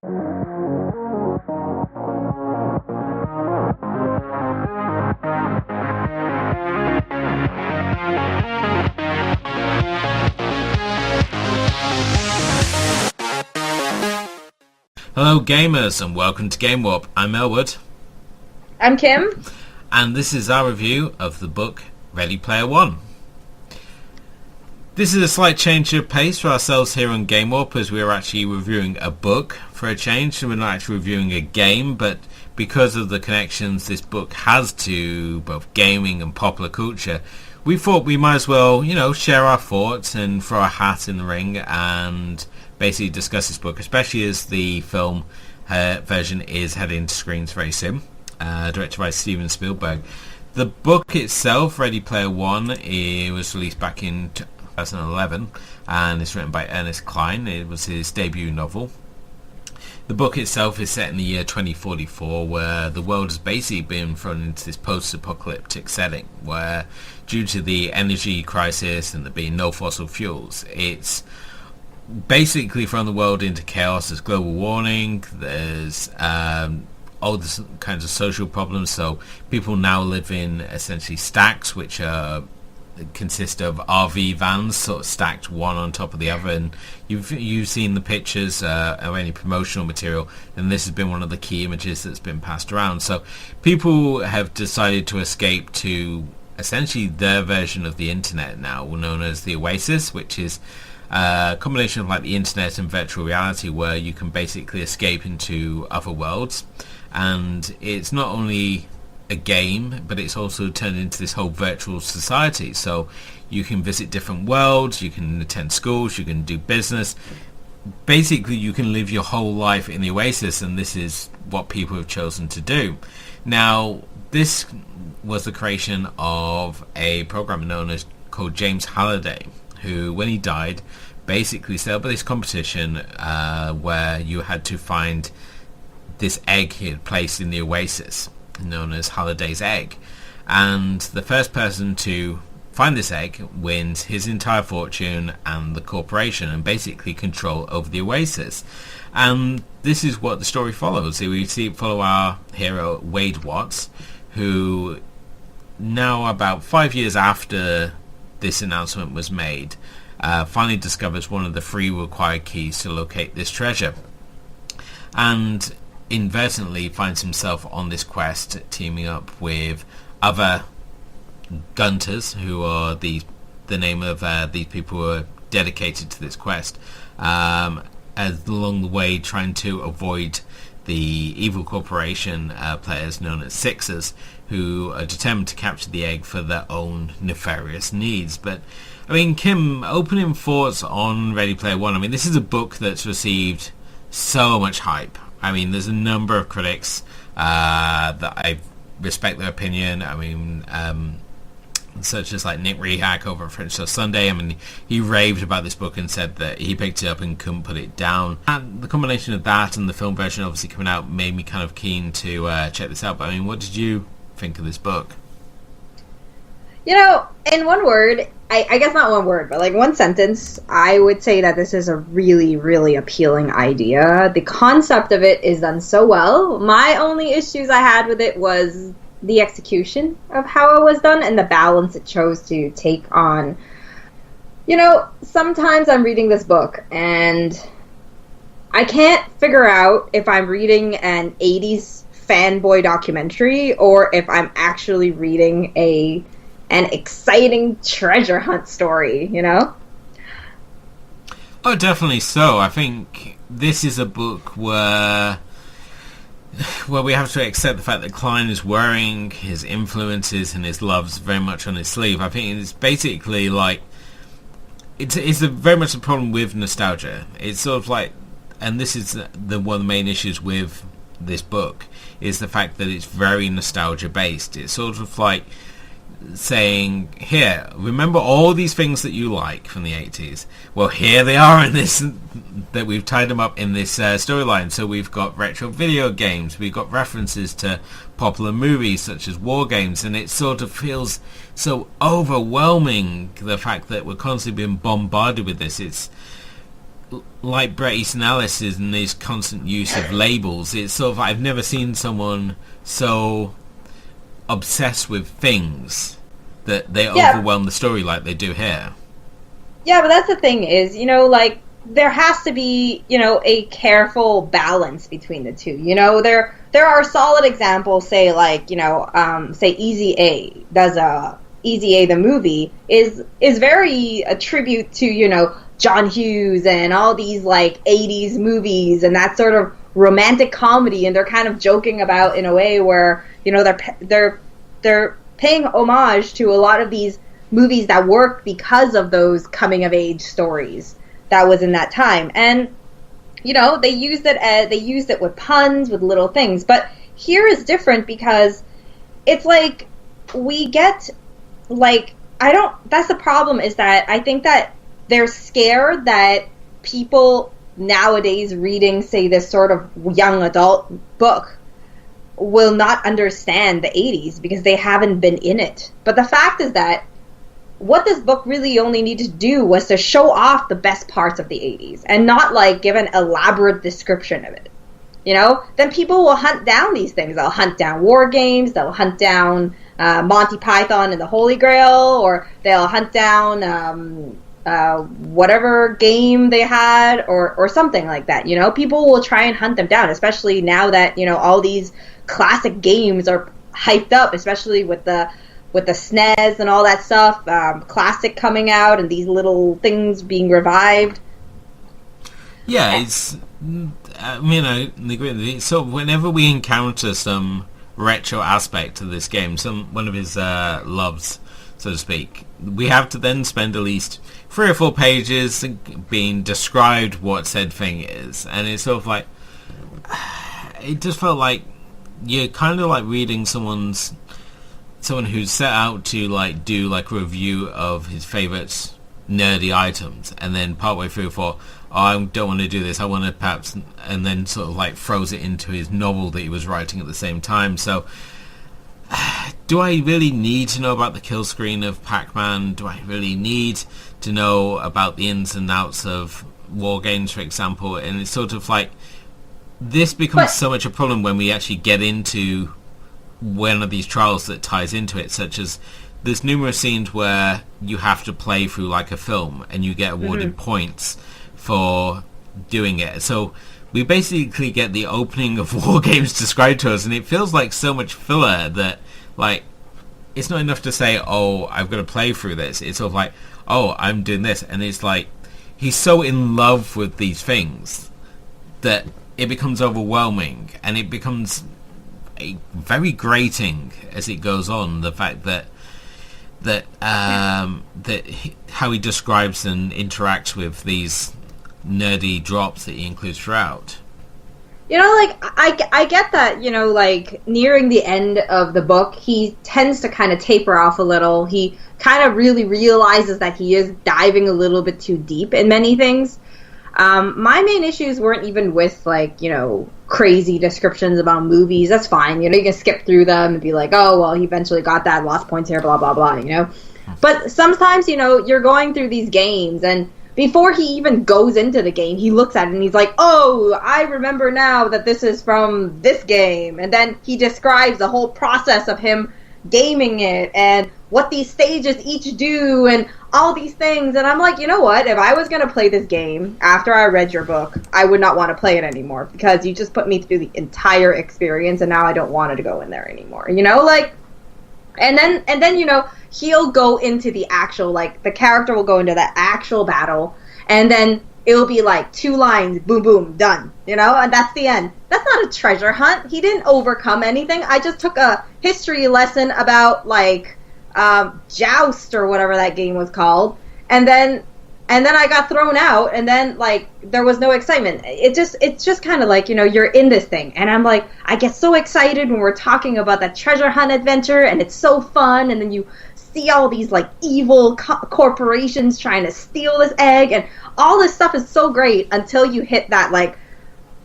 Hello gamers and welcome to Game Warp. I'm Elwood. I'm Kim. And this is our review of the book Ready Player One. This is a slight change of pace for ourselves here on Game Warp, as we're actually reviewing a book for a change. So we're not actually reviewing a game, but because of the connections this book has to both gaming and popular culture, we thought we might as well, share our thoughts and throw a hat in the ring and basically discuss this book, especially as the film version is heading to screens very soon, directed by Steven Spielberg. The book itself, Ready Player One, it was released back in 2011 and it's written by Ernest Cline. It was his debut novel. The book itself is set in the year 2044, where the world has basically been thrown into this post-apocalyptic setting, where due to the energy crisis and there being no fossil fuels, it's basically thrown the world into chaos. There's global warming, there's all this kinds of social problems, so people now live in essentially stacks, which consist of RV vans sort of stacked one on top of the other, and you've seen the pictures or any promotional material, and this has been one of the key images that's been passed around. So people have decided to escape to essentially their version of the internet now, known as the Oasis, which is a combination of like the internet and virtual reality, where you can basically escape into other worlds. And it's not only a game, but it's also turned into this whole virtual society. So you can visit different worlds, you can attend schools, you can do business. Basically you can live your whole life in the Oasis, and this is what people have chosen to do. Now this was the creation of a programmer called James Halliday, who when he died basically set up this competition where you had to find this egg he had placed in the Oasis, known as Halliday's egg, and the first person to find this egg wins his entire fortune and the corporation, and basically control over the Oasis. And this is what the story follows. We follow our hero Wade Watts, who now about 5 years after this announcement was made, finally discovers one of the 3 required keys to locate this treasure, and inadvertently finds himself on this quest, teaming up with other Gunters, who are the name of these people who are dedicated to this quest, as along the way trying to avoid the evil corporation players known as Sixers, who are determined to capture the egg for their own nefarious needs. But I mean, Kim, opening thoughts on Ready Player One. I mean, this is a book that's received so much hype. I mean, there's a number of critics that I respect their opinion. I mean, such as like Nick Rehack over at French Show Sunday. I mean, he raved about this book and said that he picked it up and couldn't put it down. And the combination of that and the film version obviously coming out made me kind of keen to check this out. But I mean, what did you think of this book? In one word, I guess not one word, but like one sentence, I would say that this is a really, really appealing idea. The concept of it is done so well. My only issues I had with it was the execution of how it was done and the balance it chose to take on. Sometimes I'm reading this book and I can't figure out if I'm reading an 80s fanboy documentary or if I'm actually reading an exciting treasure hunt story, Oh, definitely so. I think this is a book where we have to accept the fact that Cline is wearing his influences and his loves very much on his sleeve. I think it's basically like it's very much a problem with nostalgia. It's sort of like, and this is one of the main issues with this book, is the fact that it's very nostalgia based. It's sort of like saying, here, remember all these things that you like from the 80s? Well, here they are in this, that we've tied them up in this storyline. So we've got retro video games, we've got references to popular movies such as War Games, and it sort of feels so overwhelming, the fact that we're constantly being bombarded with this. like Bret Easton Ellis and his constant use of labels, it's sort of, I've never seen someone so obsessed with things that they overwhelm the story like they do here. Yeah, but that's the thing is, like, there has to be, a careful balance between the two. There are solid examples, say, like, say Easy A does Easy A the movie is very a tribute to, John Hughes and all these, like, 80s movies and that sort of romantic comedy, and they're kind of joking about in a way where, they're paying homage to a lot of these movies that work because of those coming of age stories that was in that time. And they used it with puns, with little things. But here is different because it's like we get, like, that's the problem, is that I think that they're scared that people nowadays reading, say, this sort of young adult book will not understand the 80s because they haven't been in it. But the fact is that what this book really only needed to do was to show off the best parts of the 80s and not, like, give an elaborate description of it. Then people will hunt down these things. They'll hunt down War Games, they'll hunt down Monty Python and the Holy Grail, or they'll hunt down whatever game they had, or something like that. People will try and hunt them down, especially now that, all these classic games are hyped up, especially with the SNES and all that stuff, Classic coming out and these little things being revived. Yeah, I agree with you. So whenever we encounter some retro aspect to this game, one of his loves, so to speak, we have to then spend at least 3 or 4 pages being described what said thing is, and it's sort of like, it just felt like you're kind of like reading someone who's set out to, like, do, like, a review of his favorite nerdy items, and then partway through thought, I don't want to do this, I want to perhaps, and then sort of, like, throws it into his novel that he was writing at the same time. So do I really need to know about the kill screen of Pac-Man? Do I really need to know about the ins and outs of War Games, for example? And it's sort of like, this becomes so much a problem when we actually get into one of these trials that ties into it, such as there's numerous scenes where you have to play through, like, a film, and you get awarded points for doing it. So we basically get the opening of War Games described to us, and it feels like so much filler that, like, it's not enough to say, oh, I've got to play through this. It's sort of like, oh, I'm doing this. And it's like, he's so in love with these things that it becomes overwhelming, and it becomes very grating as it goes on, the fact that how he describes and interacts with these nerdy drops that he includes throughout. Like, I get that, like, nearing the end of the book, he tends to kind of taper off a little. He kind of really realizes that he is diving a little bit too deep in many things. My main issues weren't even with, like, crazy descriptions about movies. That's fine. You can skip through them and be like, oh, well, he eventually got that, lost points here, blah, blah, blah, But sometimes, you're going through these games, and before he even goes into the game, he looks at it and he's like, oh, I remember now that this is from this game. And then he describes the whole process of him gaming it and what these stages each do and all these things. And I'm like, you know what? If I was going to play this game after I read your book, I would not want to play it anymore, because you just put me through the entire experience, and now I don't want to go in there anymore. Like, and then he'll go into the actual, like, the character will go into the actual battle, and then it'll be like 2 lines, boom, boom, done, and that's the end. That's not a treasure hunt. He didn't overcome anything. I just took a history lesson about, like, Joust or whatever that game was called, and then I got thrown out, and then, like, there was no excitement. It's just kind of like, you're in this thing, and I'm like, I get so excited when we're talking about that treasure hunt adventure, and it's so fun, and then you see all these, like, evil corporations trying to steal this egg, and all this stuff is so great until you hit that, like,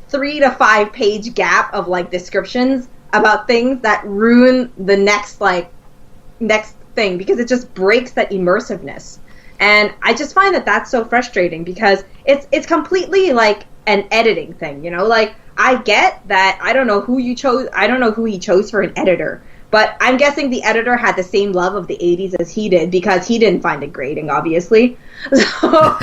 3 to 5 page gap of, like, descriptions about things that ruin the next thing, because it just breaks that immersiveness. And I just find that that's so frustrating because it's completely like an editing thing, you know? Like, I get that I don't know who he chose for an editor, but I'm guessing the editor had the same love of the 80s as he did because he didn't find it grating, obviously. So,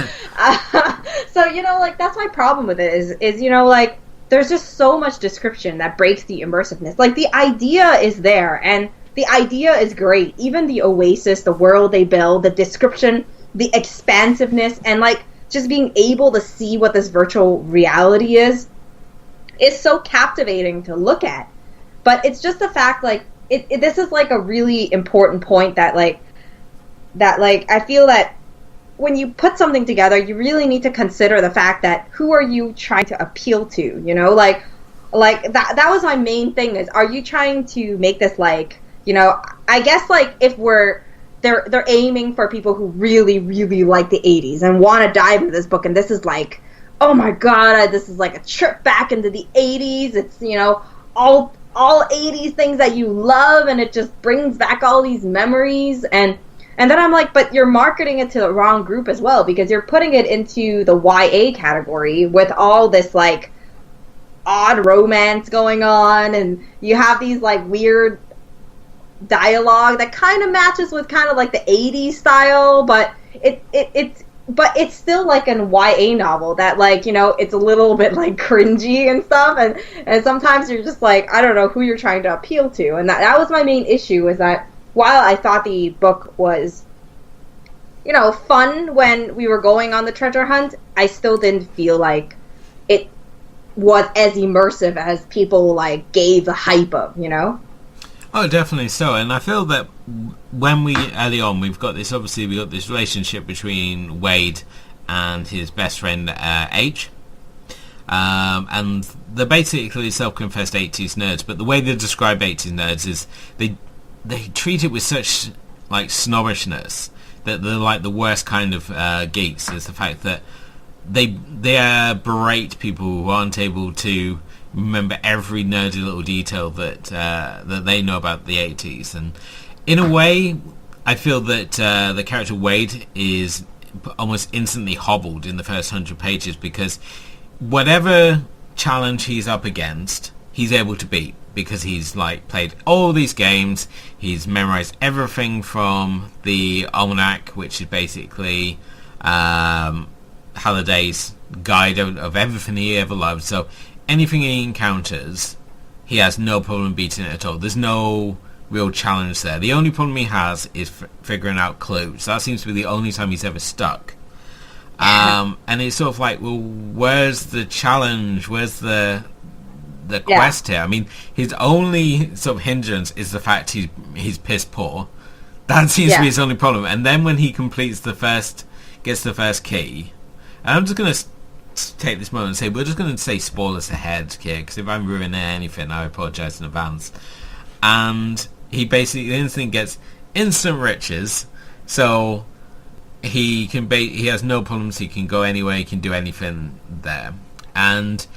so you know, like, that's my problem with it is, you know, like, there's just so much description that breaks the immersiveness. Like, the idea is there, and the idea is great. Even the oasis, the world they build, the description, the expansiveness, and, like, just being able to see what this virtual reality is so captivating to look at. But it's just the fact, like, this is, like, a really important point that I feel that when you put something together, you really need to consider the fact that who are you trying to appeal to, you know? Like that was my main thing is, are you trying to make this, like, you know, I guess, like, if they're aiming for people who really, really like the 80s and want to dive into this book, and this is like, oh my god, this is like a trip back into the 80s. It's, you know, all 80s things that you love, and it just brings back all these memories. And then I'm like, but you're marketing it to the wrong group as well, because you're putting it into the YA category with all this, like, odd romance going on, and you have these, like, weird dialogue that kind of matches with kind of like the 80s style, but it's still like an YA novel that, like, you know, it's a little bit, like, cringy and stuff, and sometimes you're just like, I don't know who you're trying to appeal to. And that was my main issue, is that while I thought the book was, you know, fun when we were going on the treasure hunt, I still didn't feel like it was as immersive as people, like, gave the hype of, you know? Oh, definitely so. And I feel that when early on, we've got this relationship between Wade and his best friend, H. And they're basically self-confessed 80s nerds, but the way they describe 80s nerds is they treat it with such, like, snobbishness that they're like the worst kind of geeks. Is the fact that they berate people who aren't able to remember every nerdy little detail that they know about the 80s. And in a way, I feel that the character Wade is almost instantly hobbled in the first 100 pages, because whatever challenge he's up against, he's able to beat, because he's, like, played all these games, he's memorized everything from the Almanac, which is basically Halliday's guide of everything he ever loved. So anything he encounters, he has no problem beating it at all. There's no real challenge there. The only problem he has is figuring out clues. That seems to be the only time he's ever stuck. And it's sort of like, well, where's the challenge? Where's the quest here? I mean, his only sort of hindrance is the fact he's piss poor. That seems to be his only problem. And then when he gets the first key, and I'm just going to take this moment and say, we're just going to say spoilers ahead here, because if I'm ruining anything, I apologise in advance. And he basically instantly gets instant riches, so he has no problems. He can go anywhere, he can do anything there, and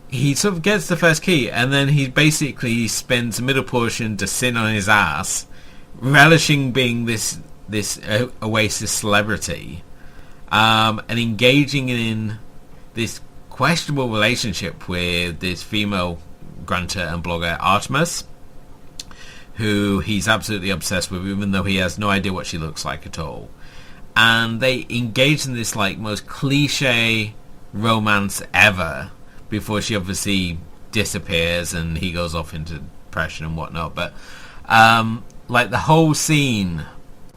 he sort of gets the first key, and then he basically spends the middle portion to sit on his ass, relishing being this Oasis celebrity, and engaging in this questionable relationship with this female grunter and blogger, Artemis, who he's absolutely obsessed with, even though he has no idea what she looks like at all. And they engage in this, like, most cliche romance ever, before she obviously disappears and he goes off into depression and whatnot. But like, the whole scene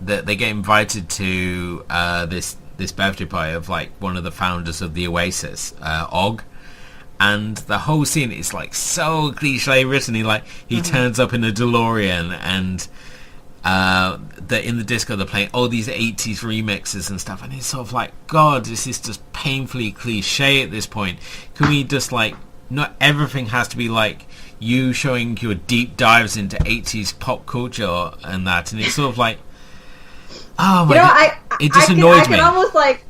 that they get invited to this birthday party of, like, one of the founders of the Oasis, Og, and the whole scene is, like, so cliche written. He turns up in a DeLorean, and in the disco they're playing all these 80s remixes and stuff, and it's sort of like, God, this is just painfully cliche at this point. Can we just, like, not everything has to be like you showing your deep dives into 80s pop culture and that, and it's sort of like, oh my God, it just annoys me.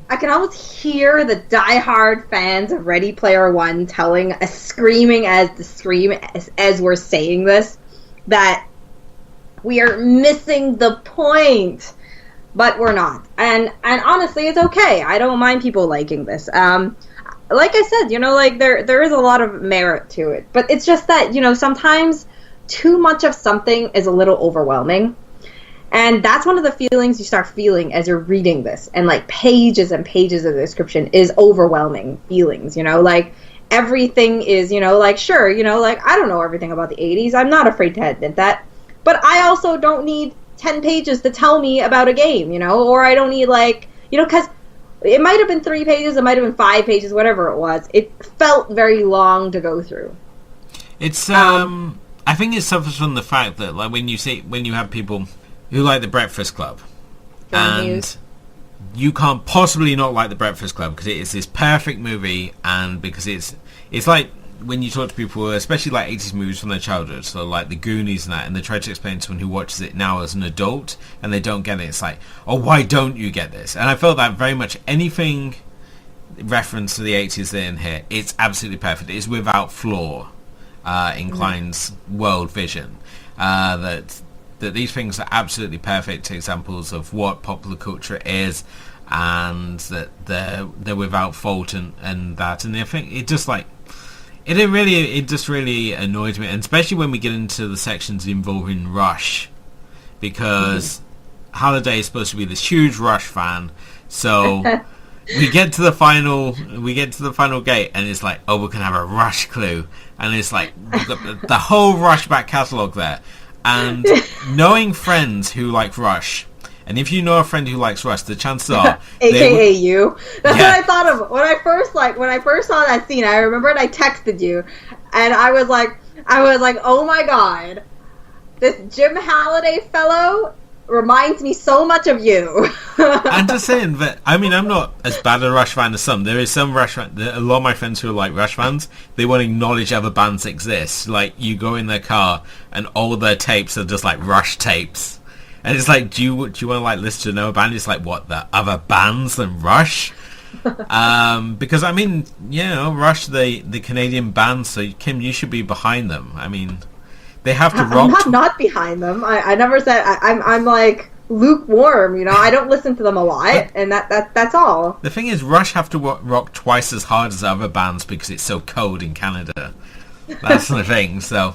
I can almost hear the diehard fans of Ready Player One screaming as we're saying this, that we are missing the point. but we're not. And honestly, it's okay. I don't mind people liking this. Like I said, like there is a lot of merit to it, but it's just that sometimes too much of something is a little overwhelming. And that's one of the feelings you start feeling as you're reading this. And like pages and pages of the description is overwhelming feelings, like everything is, like sure, like I don't know everything about the 80s. I'm not afraid to admit that. But I also don't need 10 pages to tell me about a game, or I don't need like, because it might have been 3 pages, it might have been 5 pages, whatever it was. It felt very long to go through. It's, I think it suffers from the fact that like when you have people who like The Breakfast Club, and you can't possibly not like The Breakfast Club because it is this perfect movie, and because it's like when you talk to people, especially like 80s movies from their childhood, so like The Goonies and that, and they try to explain to someone who watches it now as an adult and they don't get it, it's like, oh, why don't you get this? And I felt that very much anything reference to the 80s in here, it's absolutely perfect. It's without flaw in Klein's world vision. That these things are absolutely perfect examples of what popular culture is, and that they're without fault and that. And I think it just like it just really annoyed me, and especially when we get into the sections involving Rush, because Halliday is supposed to be this huge Rush fan, so we get to the final gate, and it's like, oh, we're gonna have a Rush clue, and it's like we've got the whole Rush back catalogue there. And knowing friends who like Rush, and if you know a friend who likes Rush, the chances are AKA you. That's what I thought of when I first saw that scene. I remembered I texted you, and I was like, oh my god, this Jim Halliday fellow reminds me so much of you. I'm just saying that, I mean, I'm not as bad a Rush fan as some. There is some Rush fan, a lot of my friends who are like Rush fans, they want to acknowledge other bands exist. Like, you go in their car and all their tapes are just like Rush tapes. And it's like, do you want to like listen to another band? It's like, what, the other bands than Rush? Because, I mean, Rush, the Canadian band, so Kim, you should be behind them. I mean, they have to rock. I'm not behind them. I never said I'm like lukewarm. I don't listen to them a lot, and that's all. The thing is, Rush have to rock twice as hard as other bands because it's so cold in Canada. That's the thing. So,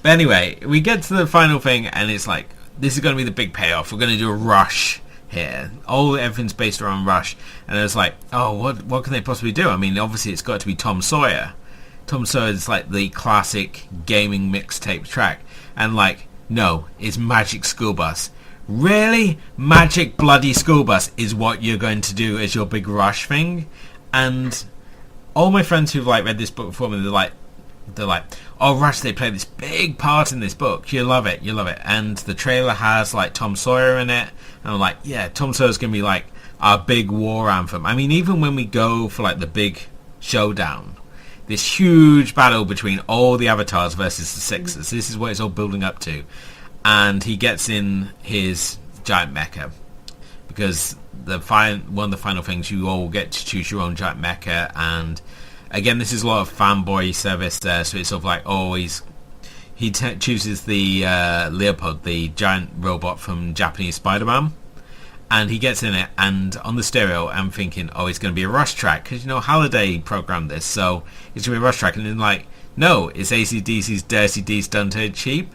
but anyway, we get to the final thing, and it's like, this is going to be the big payoff. We're going to do a Rush here. Everything's based around Rush, and it's like, oh, what can they possibly do? I mean, obviously, it's got to be Tom Sawyer. Tom Sawyer is like the classic gaming mixtape track, and like, no, it's Magic School Bus. Really? Magic bloody School Bus is what you're going to do as your big Rush thing? And all my friends who've like read this book before me, they're like, oh, Rush, they play this big part in this book. You love it. And the trailer has like Tom Sawyer in it, and I'm like, yeah, Tom Sawyer's gonna be like our big war anthem. I mean, even when we go for like the big showdown, this huge battle between all the avatars versus the Sixers. This is what it's all building up to. And he gets in his giant mecha. Because one of the final things, you all get to choose your own giant mecha. And again, this is a lot of fanboy service there. So it's sort of like, he chooses the Leopold, the giant robot from Japanese Spider-Man. And he gets in it, and on the stereo, I'm thinking, oh, it's going to be a Rush track. Because, Halliday programmed this, so it's going to be a Rush track. And then, like, no, it's AC/DC's Dirty D's Done to Cheap.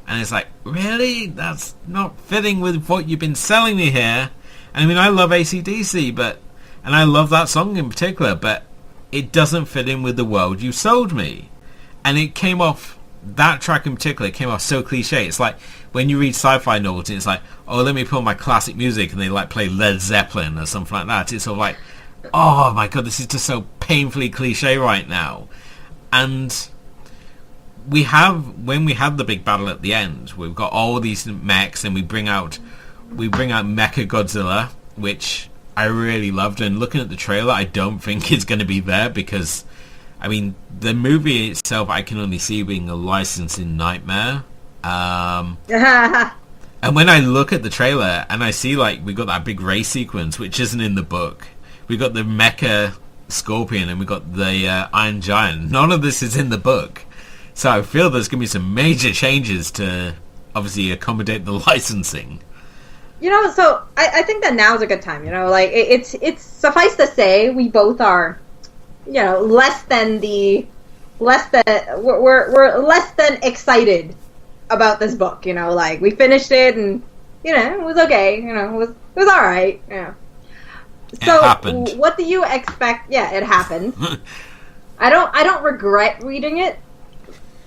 And it's like, really? That's not fitting with what you've been selling me here. And I mean, I love AC/DC, and I love that song in particular, but it doesn't fit in with the world you sold me. And it came off, that track in particular, came off so cliche. It's like, when you read sci-fi novels, it's like, oh, let me put on my classic music, and they like play Led Zeppelin or something like that. It's sort of like, oh my god, this is just so painfully cliche right now. And when we have the big battle at the end, we've got all these mechs, and we bring out Mecha Godzilla, which I really loved. And looking at the trailer, I don't think it's going to be there because, I mean, the movie itself, I can only see being a licensing nightmare. And when I look at the trailer and I see like we got that big race sequence which isn't in the book, we got the Mecha Scorpion, and we got the Iron Giant. None of this is in the book, so I feel there's gonna be some major changes to obviously accommodate the licensing. So I think that now is a good time. Like it's suffice to say we both are, less than we're less than excited about this book. Like we finished it and it was okay. It was all right. Yeah. So it happened. What do you expect? Yeah, it happened. I don't regret reading it.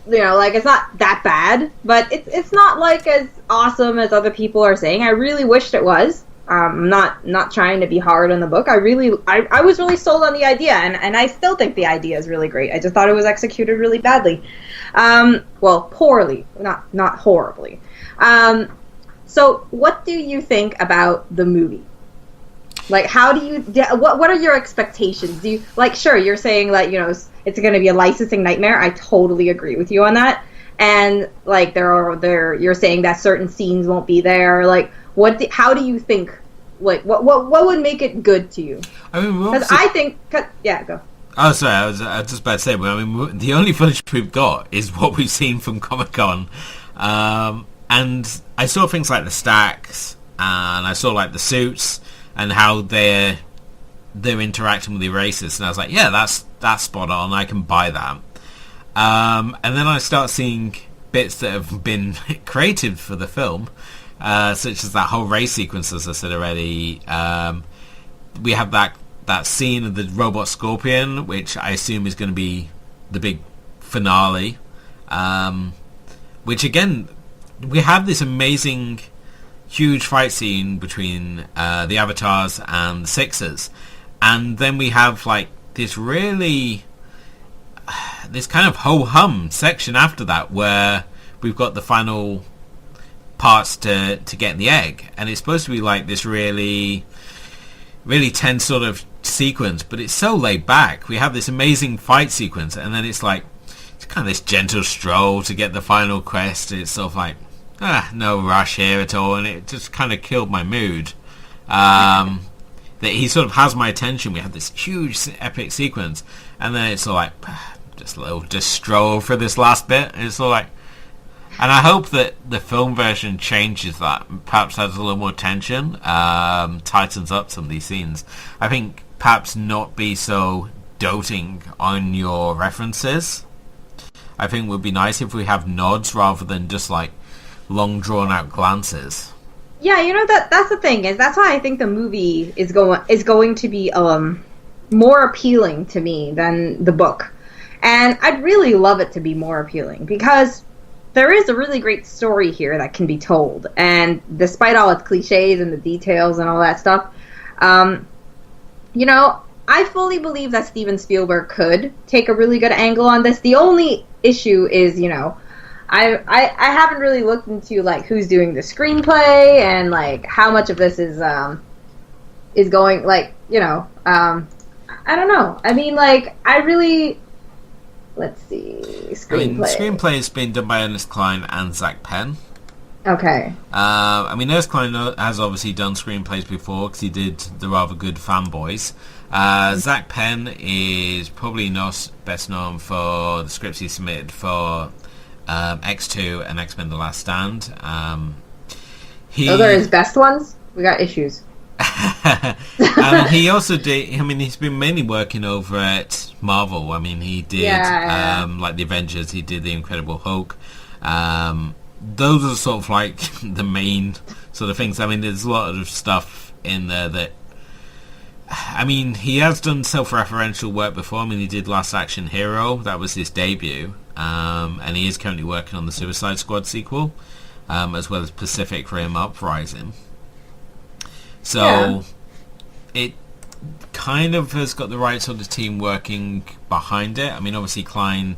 Like it's not that bad, but it's not like as awesome as other people are saying. I really wished it was. I'm not trying to be hard on the book. I was really sold on the idea, and I still think the idea is really great. I just thought it was executed really badly. Well, poorly, not horribly. So what do you think about the movie? Like, how do you? What are your expectations? Do you sure you're saying like it's going to be a licensing nightmare? I totally agree with you on that. And like you're saying that certain scenes won't be there. Like, how do you think? Like, what would make it good to you? I mean, because I think, yeah, go. Oh, sorry, I was just about to say. I mean, the only footage we've got is what we've seen from Comic-Con, and I saw things like the stacks, and I saw like the suits and how they're interacting with the erasers, and I was like, yeah, that's spot on. I can buy that. And then I start seeing bits that have been created for the film, such as that whole race sequence, as I said already. We have that scene of the robot scorpion, which I assume is going to be the big finale. Which again, we have this amazing, huge fight scene between the Avatars and the Sixers, and then we have like this really, this kind of ho-hum section after that, where we've got the final parts to get in the egg, and it's supposed to be like this really, really tense sort of sequence, but it's so laid back. We have this amazing fight sequence, and then it's like it's kind of this gentle stroll to get the final quest. It's sort of like no rush here at all, and it just kind of killed my mood. That he sort of has my attention. We have this huge epic sequence, and then it's all like just a little stroll for this last bit. It's all like, and I hope that the film version changes that. Perhaps adds a little more tension, tightens up some of these scenes. I think perhaps not be so doting on your references. I think it would be nice if we have nods rather than just like long drawn out glances. Yeah, that's the thing, is that's why I think the movie is going to be more appealing to me than the book. And I'd really love it to be more appealing, because there is a really great story here that can be told. And despite all its cliches and the details and all that stuff, I fully believe that Steven Spielberg could take a really good angle on this. The only issue is, I haven't really looked into like who's doing the screenplay and like how much of this is going like I don't know. I mean, like let's see, screenplay. I mean, the screenplay has been done by Ernest Cline and Zach Penn. Okay. I mean, Ernest Cline has obviously done screenplays before because he did the rather good Fanboys. Zach Penn is probably best known for the scripts he submitted for X2 and X-Men The Last Stand. Those are his best ones? We got issues. He also did, I mean, he's been mainly working over at Marvel. I mean, he did like the Avengers, he did the Incredible Hulk. Those are sort of like the main sort of things. I mean, there's a lot of stuff in there that, I mean, he has done self-referential work before. I mean, he did Last Action Hero. That was his debut. And he is currently working on the Suicide Squad sequel, as well as Pacific Rim Uprising. So it kind of has got the right sort of team working behind it. I mean, obviously Cline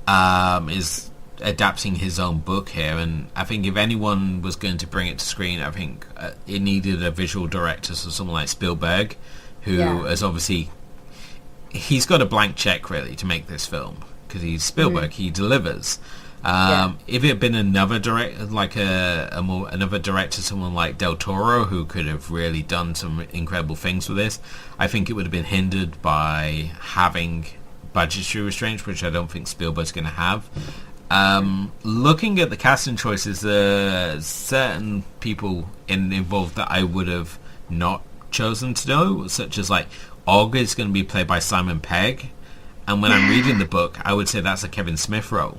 is adapting his own book here, and I think if anyone was going to bring it to screen, I think it needed a visual director, so someone like Spielberg, who has obviously, he's got a blank check really to make this film, because he's Spielberg. He delivers. If it had been another director, like another director, someone like Del Toro, who could have really done some incredible things with this, I think it would have been hindered by having budgetary restraints, which I don't think Spielberg's going to have. Looking at the casting choices, certain people involved that I would have not chosen to know, such as like Og is going to be played by Simon Pegg, and when I'm reading the book, I would say that's a Kevin Smith role.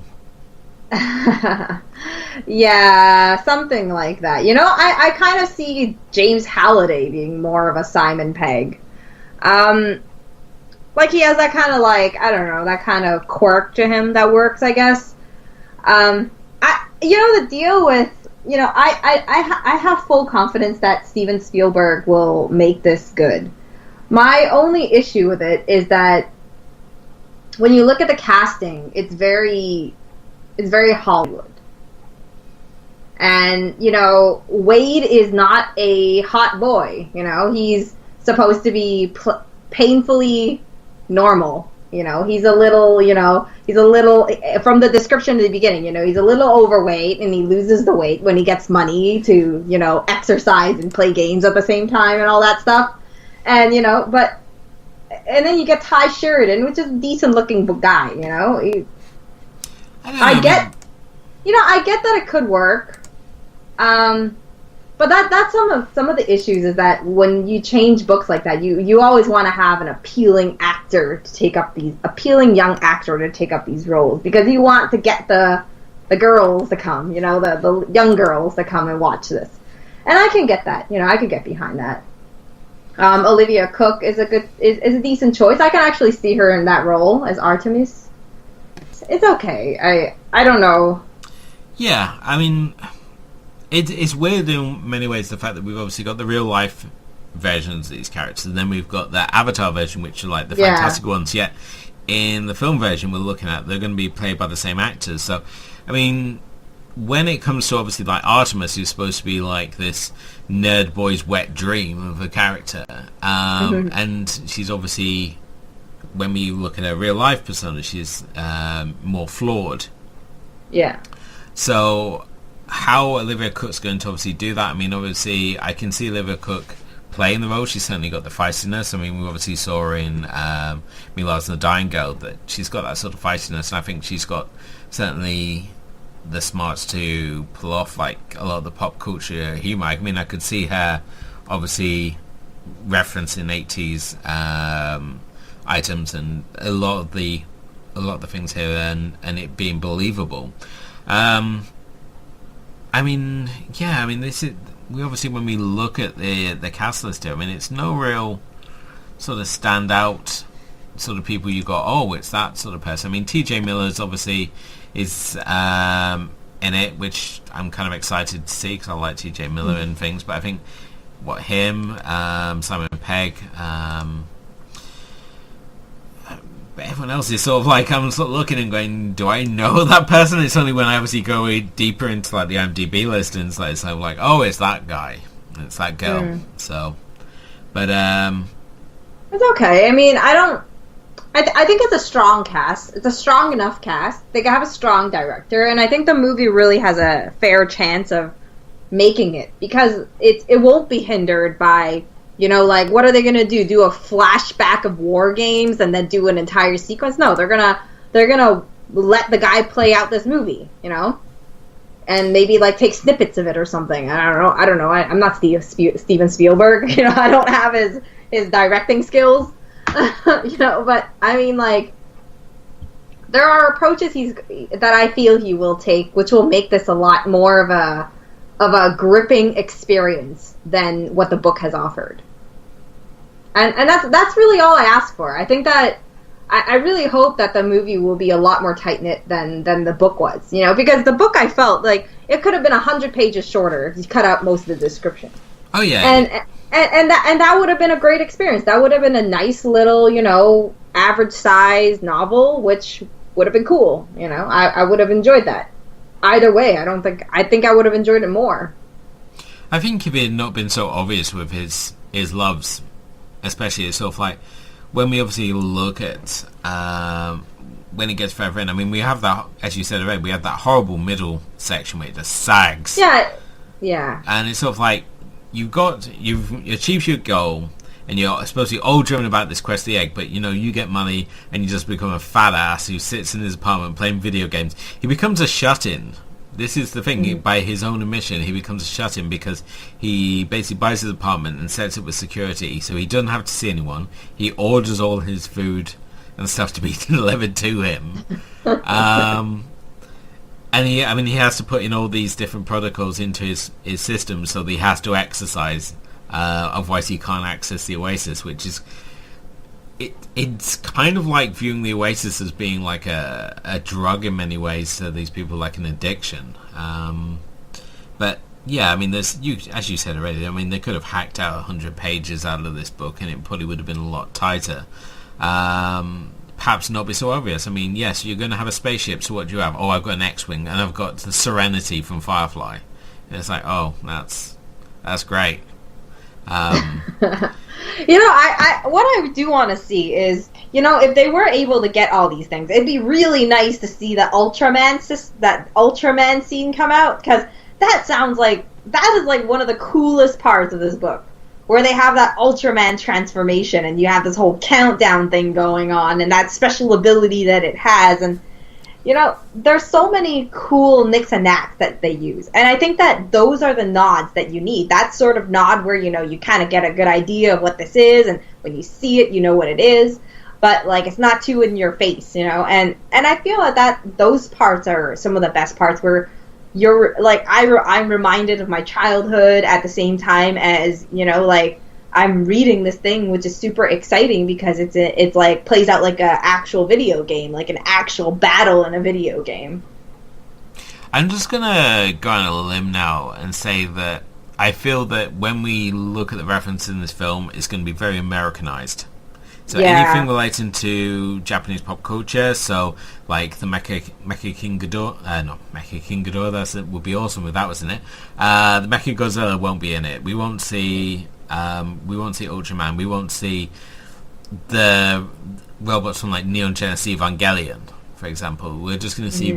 Yeah, something like that. You know, I kind of see James Halliday being more of a Simon Pegg. Like he has that kind of like, I don't know, that kind of quirk to him that works, I guess. The deal with, I have full confidence that Steven Spielberg will make this good. My only issue with it is that when you look at the casting, it's very Hollywood. And, Wade is not a hot boy, he's supposed to be painfully normal. He's a little, from the description at the beginning, he's a little overweight and he loses the weight when he gets money to, exercise and play games at the same time and all that stuff. And, and then you get Ty Sheridan, which is a decent looking guy, I get that it could work. But that's some of the issues is that when you change books like that, you always want to have an appealing young actor to take up these roles, because you want to get the girls to come, the young girls to come and watch this. And I can get that, I can get behind that. Olivia Cooke is a decent choice. I can actually see her in that role as Artemis. It's okay. I don't know. Yeah, I mean, it's weird in many ways, the fact that we've obviously got the real life versions of these characters, and then we've got the Avatar version, which are like the fantastic ones. Yet in the film version we're looking at, they're going to be played by the same actors. So, I mean, when it comes to obviously like Artemis, who's supposed to be like this nerd boy's wet dream of a character, and she's obviously, when we look at her real life persona, she's more flawed. Yeah. So how Olivia Cooke's going to obviously do that, I mean, obviously I can see Olivia Cooke playing the role. She's certainly got the feistiness. I mean, we obviously saw her in Mila's and the Dying Girl that she's got that sort of feistiness, and I think she's got certainly the smarts to pull off like a lot of the pop culture humor. I mean, I could see her obviously referencing 80s items and a lot of the things here, and it being believable. I mean, this is, we obviously, when we look at the cast list here, I mean, it's no real sort of standout sort of people you got, oh, it's that sort of person. I mean, TJ Miller's obviously is in it, which I'm kind of excited to see because I like TJ Miller and things, but I think Simon Pegg, but everyone else is sort of like, I'm sort of looking and going, do I know that person? It's only when I obviously go deeper into like the IMDb list and it's like, oh, it's that guy, it's that girl. So, but it's okay. I mean, I think it's a strong cast. It's a strong enough cast. They have a strong director, and I think the movie really has a fair chance of making it, because it won't be hindered by, like, what are they gonna do? Do a flashback of War Games and then do an entire sequence? No, they're gonna let the guy play out this movie, and maybe like take snippets of it or something. I don't know. I'm not Steven Spielberg. I don't have his directing skills. But I mean, like, there are approaches that I feel he will take, which will make this a lot more of a gripping experience than what the book has offered. And that's really all I ask for. I think that I really hope that the movie will be a lot more tight-knit than the book was, because the book, I felt like it could have been 100 pages shorter if you cut out most of the description. Oh yeah. And that would have been a great experience. That would have been a nice little, average size novel, which would have been cool. I would have enjoyed that. Either way, I think I would have enjoyed it more. I think if it had not been so obvious with his loves, especially it's sort of like when we obviously look at when it gets further in. I mean, we have that, as you said already, we have that horrible middle section where it just sags. Yeah. And it's sort of like, you've achieved your goal, and you're supposed to be all driven about this quest of the egg, but you get money and you just become a fat ass who sits in his apartment playing video games. He becomes a shut-in. This is the thing, by his own admission, he becomes a shut-in because he basically buys his apartment and sets it with security, so he doesn't have to see anyone. He orders all his food and stuff to be delivered to him. And he has to put in all these different protocols into his system, so that he has to exercise, otherwise he can't access the Oasis, which is... It's kind of like viewing the Oasis as being like a drug in many ways, so these people like an addiction. But yeah, I mean, as you said already, I mean, they could have hacked out 100 pages out of this book and it probably would have been a lot tighter. Perhaps not be so obvious. I mean, yes, you're going to have a spaceship, so what do you have? Oh, I've got an X-Wing, and I've got the Serenity from Firefly. And it's like, oh, that's great. What I do want to see is, if they were able to get all these things, it'd be really nice to see that Ultraman scene come out, because that is like one of the coolest parts of this book, where they have that Ultraman transformation, and you have this whole countdown thing going on, and that special ability that it has, and there's so many cool nicks and knacks that they use. And I think that those are the nods that you need. That sort of nod where, you kind of get a good idea of what this is, and when you see it, you know what it is. But, like, it's not too in your face, And I feel that those parts are some of the best parts where you're, like, I'm reminded of my childhood at the same time as, I'm reading this thing, which is super exciting because it's like plays out like a actual video game, like an actual battle in a video game. I'm just gonna go on a limb now and say that I feel that when we look at the reference in this film, it's going to be very Americanized. So anything relating to Japanese pop culture, so like the Mecha King Ghidorah, that would be awesome if that was in it. The Mecha Godzilla won't be in it. We won't see Ultraman. We won't see the robots from like Neon Genesis Evangelion, for example. We're just going to see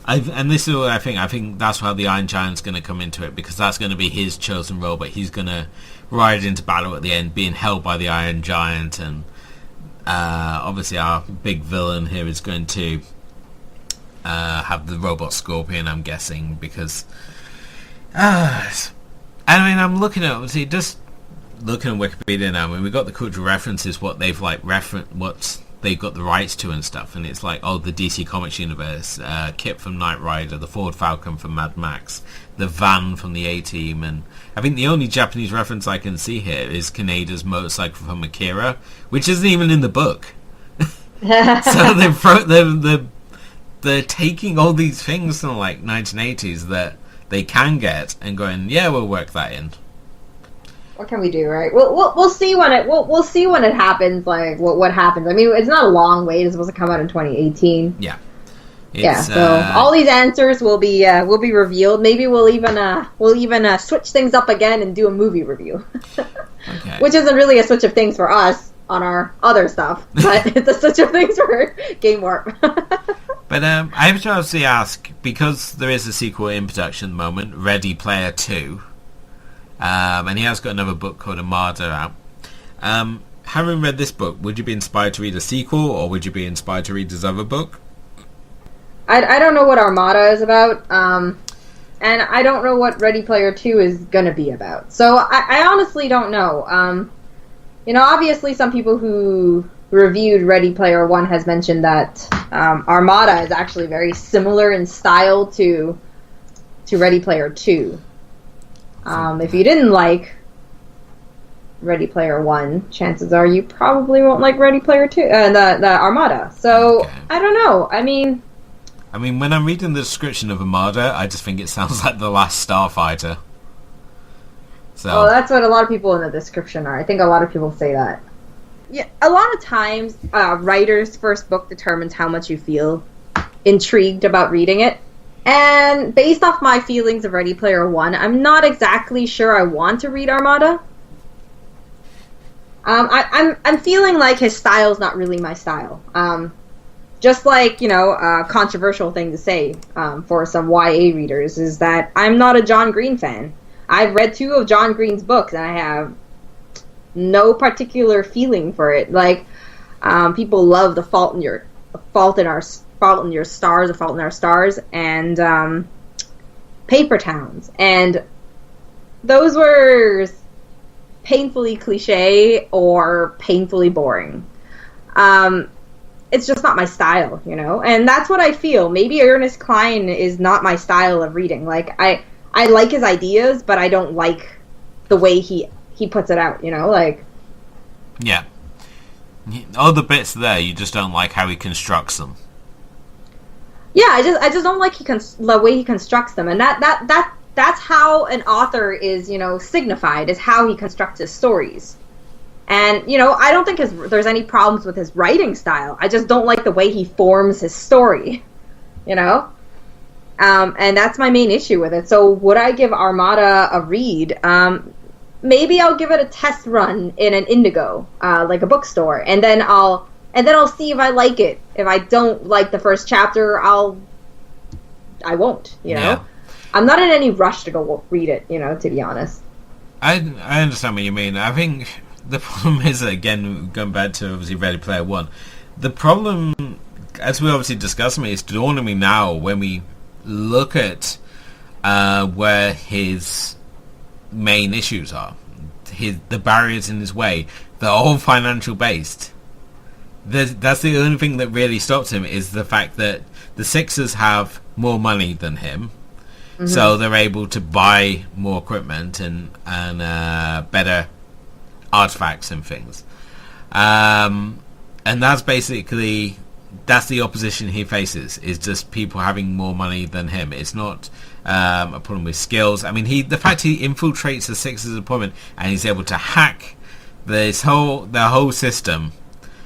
and this is what I think. I think that's how the Iron Giant's going to come into it, because that's going to be his chosen robot. He's going to ride into battle at the end, being held by the Iron Giant, and obviously our big villain here is going to have the robot Scorpion, I'm guessing, because I mean, I'm looking at Wikipedia now. I mean, we've got the cultural references, what they've what they've got the rights to and stuff, and it's like, the DC Comics universe, Kit from Knight Rider, the Ford Falcon from Mad Max, the van from the A-Team, and I think the only Japanese reference I can see here is Kaneda's motorcycle from Akira, which isn't even in the book. So they're taking all these things from like 1980s that they can get and going, yeah, we'll work that in. What can we do, right? We'll see when it happens. Like what happens. I mean, it's not a long wait. It's supposed to come out in 2018. Yeah. So all these answers will be revealed. Maybe we'll even switch things up again and do a movie review. Okay. Which isn't really a switch of things for us on our other stuff, but it's a switch of things for Game Warp. But I have to obviously ask, because there is a sequel in production at the moment, Ready Player 2, and he has got another book called Armada out. Having read this book, would you be inspired to read a sequel, or would you be inspired to read his other book? I don't know what Armada is about, and I don't know what Ready Player 2 is going to be about. So I honestly don't know. Obviously some people who reviewed Ready Player 1 has mentioned that Armada is actually very similar in style to Ready Player 2. If you didn't like Ready Player 1, chances are you probably won't like Ready Player 2, the Armada. So, okay. I don't know. I mean, when I'm reading the description of Armada, I just think it sounds like The Last Starfighter. So. Well, that's what a lot of people in the description are. I think a lot of people say that. Yeah, a lot of times, writer's first book determines how much you feel intrigued about reading it. And based off my feelings of Ready Player 1, I'm not exactly sure I want to read Armada. I'm feeling like his style's not really my style. Just like, a controversial thing to say for some YA readers is that I'm not a John Green fan. I've read 2 of John Green's books, and I have no particular feeling for it. Like, people love the Fault in Our Stars, and Paper Towns, and those were painfully cliche or painfully boring. It's just not my style, you know? And that's what I feel. Maybe Ernest Cline is not my style of reading. Like, I like his ideas, but I don't like the way he puts it out, you know? Like... Yeah. All the bits there, you just don't like how he constructs them. Yeah, I just don't like the way he constructs them. And that's how an author is, you know, signified, is how he constructs his stories. And, you know, I don't think there's any problems with his writing style. I just don't like the way he forms his story, you know? And that's my main issue with it. So would I give Armada a read? Maybe I'll give it a test run in an Indigo, like a bookstore, and then I'll see if I like it. If I don't like the first chapter, I won't, you know? Yeah. I'm not in any rush to go read it, you know, to be honest. I understand what you mean. I think the problem is, again, going back to obviously Ready Player One, the problem, as we obviously discussed, it's dawning me now when we look at where his main issues are, the barriers in his way, they're all financial based. That's the only thing that really stops him, is the fact that the Sixers have more money than him. Mm-hmm. So they're able to buy more equipment and better artifacts and things. And that's basically, that's the opposition he faces, is just people having more money than him. It's not a problem with skills. I mean, the fact he infiltrates the Sixers appointment and he's able to hack the whole system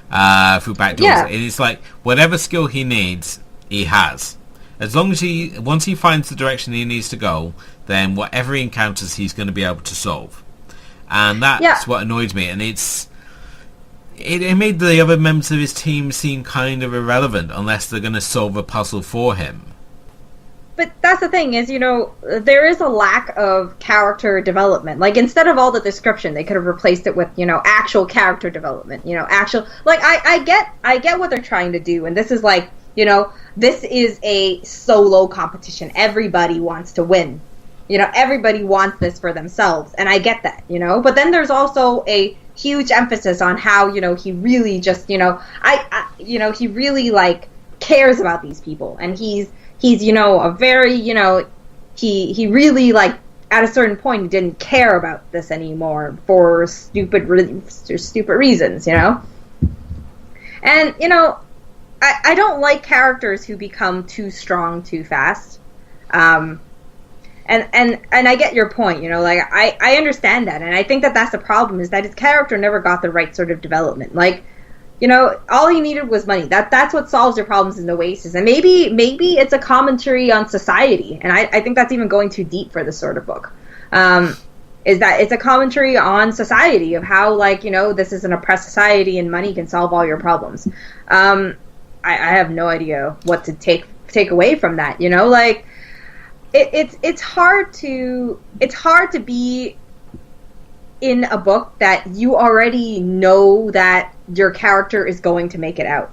through back doors. Yeah. It's like, whatever skill he needs, he has. As long as once he finds the direction he needs to go, then whatever he encounters, he's going to be able to solve. And that's what annoys me. And it made the other members of his team seem kind of irrelevant unless they're going to solve a puzzle for him. But that's the thing, is, you know, there is a lack of character development. Like, instead of all the description, they could have replaced it with, you know, actual character development. You know, actual, like, I get what they're trying to do, and this is like, you know, this is a solo competition. Everybody wants to win. You know, everybody wants this for themselves, and I get that, you know. But then there's also a huge emphasis on how, you know, he really just, you know, you know, he really, like, cares about these people, and he's, you know, a very, you know, he really, like, at a certain point, he didn't care about this anymore for stupid reasons, you know. And, you know, I don't like characters who become too strong too fast. And I get your point, you know, like, I understand that, and I think that that's the problem, is that his character never got the right sort of development. Like, you know, all he needed was money. That's what solves your problems in Oasis. And maybe it's a commentary on society, and I think that's even going too deep for this sort of book. Is that it's a commentary on society, of how, like, you know, this is an oppressed society and money can solve all your problems. I have no idea what to take away from that, you know, like, it's hard to be in a book that you already know that your character is going to make it out.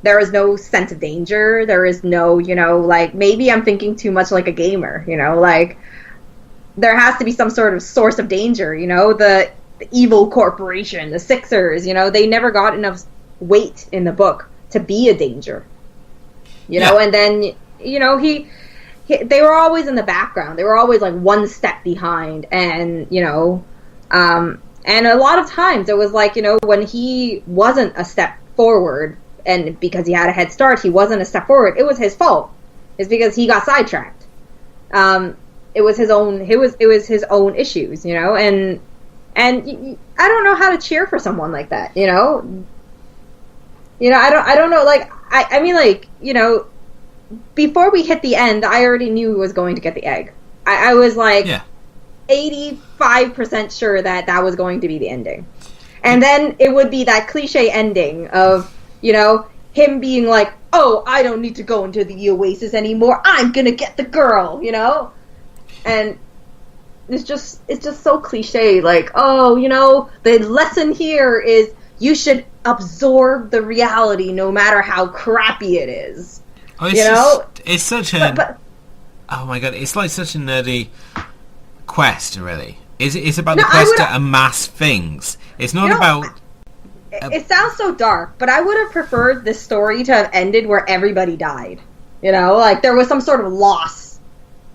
There is no sense of danger. There is no, you know, like, maybe I'm thinking too much like a gamer, you know, like, there has to be some sort of source of danger, you know, the evil corporation, the Sixers, you know, they never got enough weight in the book to be a danger, you know. And then, you know, they were always in the background. They were always, like, one step behind, and, you know, and a lot of times it was like, you know, when he wasn't a step forward, and because he had a head start, he wasn't a step forward, it was his fault. It's because he got sidetracked. It was his own issues, you know, and I don't know how to cheer for someone like that, you know. You know, I don't know, like, I mean, like, you know, before we hit the end, I already knew he was going to get the egg. I was, like, 85% sure that was going to be the ending. And then it would be that cliche ending of, you know, him being like, oh, I don't need to go into the Oasis anymore. I'm going to get the girl, you know? And it's just so cliche. Like, oh, the lesson here is you should absorb the reality no matter how crappy it is. Oh, it's such a... oh my god, it's like such a nerdy quest, really. It's about the quest to amass things. It's not about... It sounds so dark, but I would have preferred this story to have ended where everybody died. Like there was some sort of loss.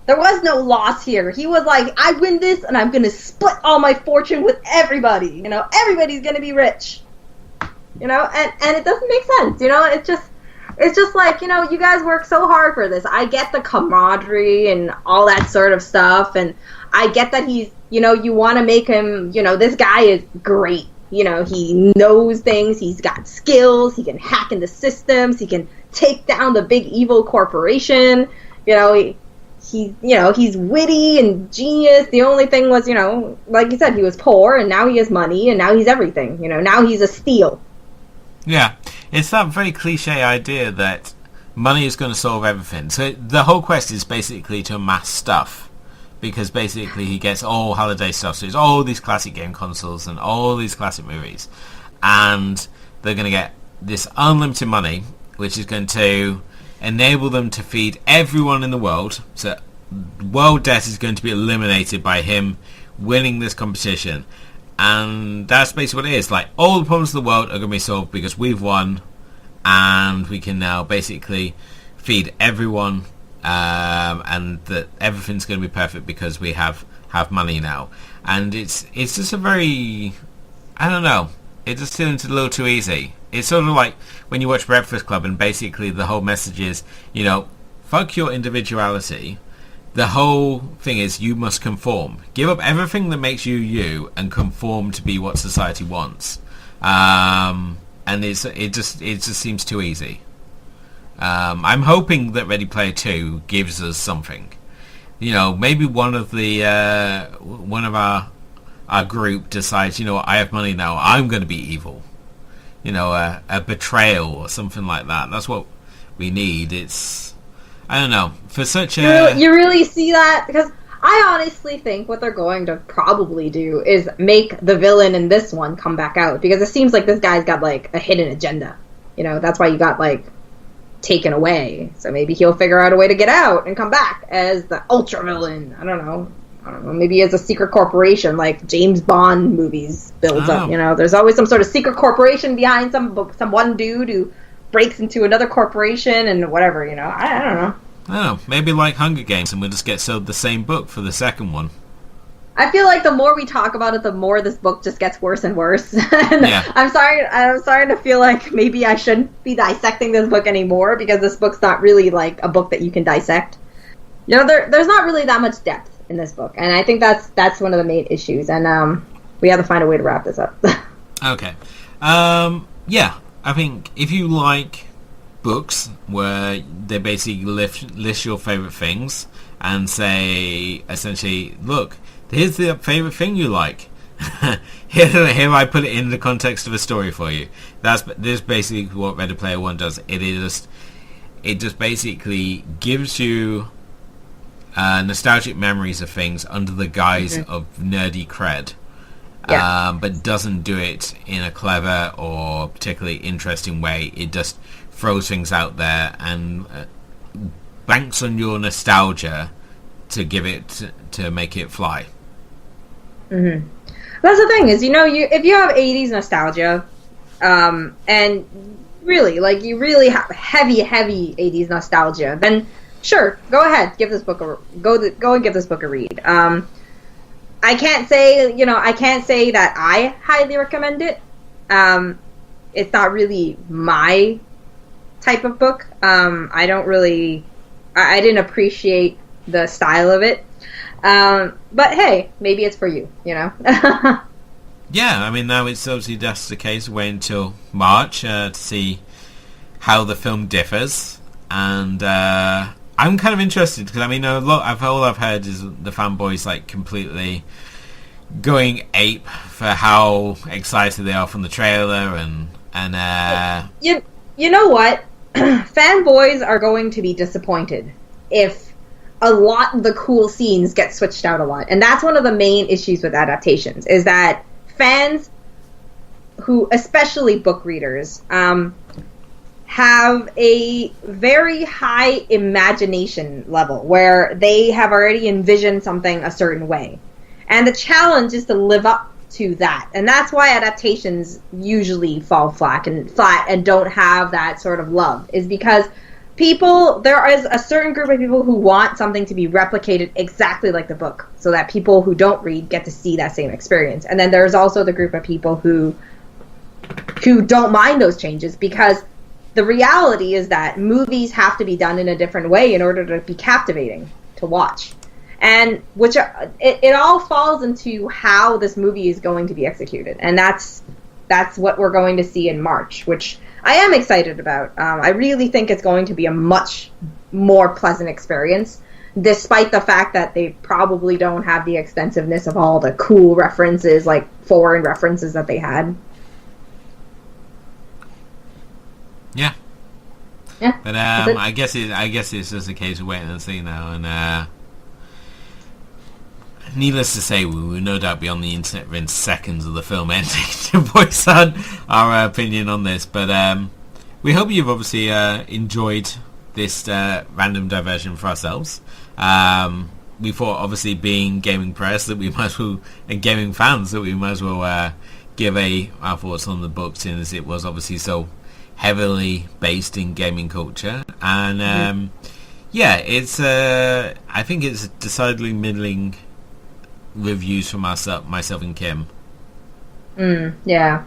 There was no loss here. He was like, I win this and I'm going to split all my fortune with everybody. Everybody's going to be rich. And it doesn't make sense. It's just like, you guys work so hard for this. I get the camaraderie and all that sort of stuff. And I get that he's, you want to make him, this guy is great. He knows things. He's got skills. He can hack into systems. He can take down the big evil corporation. He's witty and genius. The only thing was, like you said, he was poor, and now he has money, and now he's everything. Now he's a steal. Yeah, it's that very cliche idea that money is going to solve everything. So the whole quest is basically to amass stuff. Because basically he gets all holiday stuff. So it's all these classic game consoles and all these classic movies. And they're going to get this unlimited money, which is going to enable them to feed everyone in the world. So world debt is going to be eliminated by him winning this competition. And that's basically what it is. Like, all the problems of the world are going to be solved because we've won. And we can now basically feed everyone. And that everything's going to be perfect because we have money now. And it's just a very... I don't know. It just seems a little too easy. It's sort of like when you watch Breakfast Club and basically the whole message is, fuck your individuality. The whole thing is you must conform. Give up everything that makes you you and conform to be what society wants. And it just seems too easy. I'm hoping that Ready Player 2 gives us something. Maybe one of our group decides, I have money now, I'm going to be evil. A betrayal or something like that. That's what we need. It's, I don't know, for such a... You really see that? Because I honestly think what they're going to probably do is make the villain in this one come back out. Because it seems like this guy's got, like, a hidden agenda. That's why you got, like... taken away, so maybe he'll figure out a way to get out and come back as the ultra villain. I don't know, maybe as a secret corporation like James Bond movies builds up. There's always some sort of secret corporation behind some one dude who breaks into another corporation and whatever. I don't know. I don't know, maybe like Hunger Games and we'll just get sold the same book for the second one. I feel like the more we talk about it, the more this book just gets worse and worse. And yeah. I'm starting to feel like maybe I shouldn't be dissecting this book anymore because this book's not really like a book that you can dissect. There's not really that much depth in this book, and I think that's one of the main issues. And we have to find a way to wrap this up. Okay. Yeah, I think if you like books where they basically list your favorite things and say essentially, look. Here's the favourite thing you like. Here I put it in the context of a story for you. This basically what Ready Player One does. It just basically gives you nostalgic memories of things under the guise of nerdy cred. Yeah. But doesn't do it in a clever or particularly interesting way. It just throws things out there and banks on your nostalgia to give it to make it fly. Mm-hmm. That's the thing is, if you have 80s nostalgia, and really, like, you really have heavy 80s nostalgia, then sure, go ahead, give this book go and give this book a read. I can't say that I highly recommend it. It's not really my type of book. I didn't appreciate the style of it. But hey, maybe it's for you, Yeah, I mean, now it's obviously just the case. Wait until March to see how the film differs, and I'm kind of interested because I mean, all I've heard is the fanboys like completely going ape for how excited they are from the trailer, and you know what, fanboys are going to be disappointed if a lot of the cool scenes get switched out a lot. And that's one of the main issues with adaptations, is that fans who, especially book readers, have a very high imagination level where they have already envisioned something a certain way. And the challenge is to live up to that. And that's why adaptations usually fall flat and don't have that sort of love, is because there is a certain group of people who want something to be replicated exactly like the book, so that people who don't read get to see that same experience. And then there's also the group of people who don't mind those changes, because the reality is that movies have to be done in a different way in order to be captivating to watch. And it all falls into how this movie is going to be executed. And that's what we're going to see in March, which I am excited about. I really think it's going to be a much more pleasant experience, despite the fact that they probably don't have the extensiveness of all the cool references, like foreign references that they had. Yeah. Yeah. But I guess it's just a case of waiting and see now. And needless to say, we will no doubt be on the internet within seconds of the film ending to voice our opinion on this. But we hope you've obviously enjoyed this random diversion for ourselves. We thought, obviously, being gaming press, that we might as well, and gaming fans, that we might as well give our thoughts on the book, since it was obviously so heavily based in gaming culture. And yeah, it's I think it's decidedly middling reviews from myself and Kim. Yeah.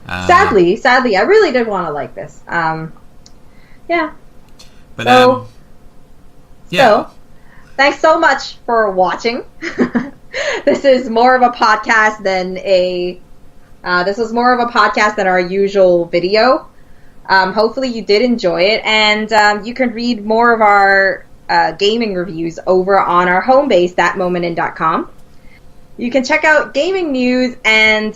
Sadly, I really did want to like this. Yeah. But so, thanks so much for watching. This is more of a podcast than our usual video. Hopefully you did enjoy it, and you can read more of our gaming reviews over on our home base, thatmomentin.com. You can check out gaming news and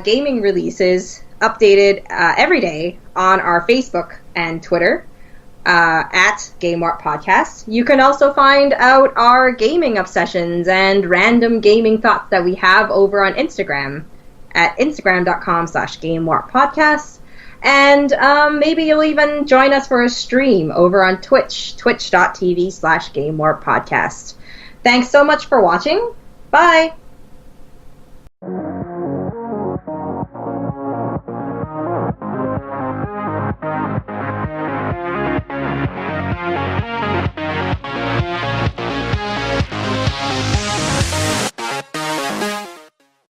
gaming releases updated every day on our Facebook and Twitter at GameWarp Podcast. You can also find out our gaming obsessions and random gaming thoughts that we have over on Instagram at instagram.com/GameWarp Podcast. And maybe you'll even join us for a stream over on Twitch, twitch.tv/GameWarp Podcast. Thanks so much for watching. Bye.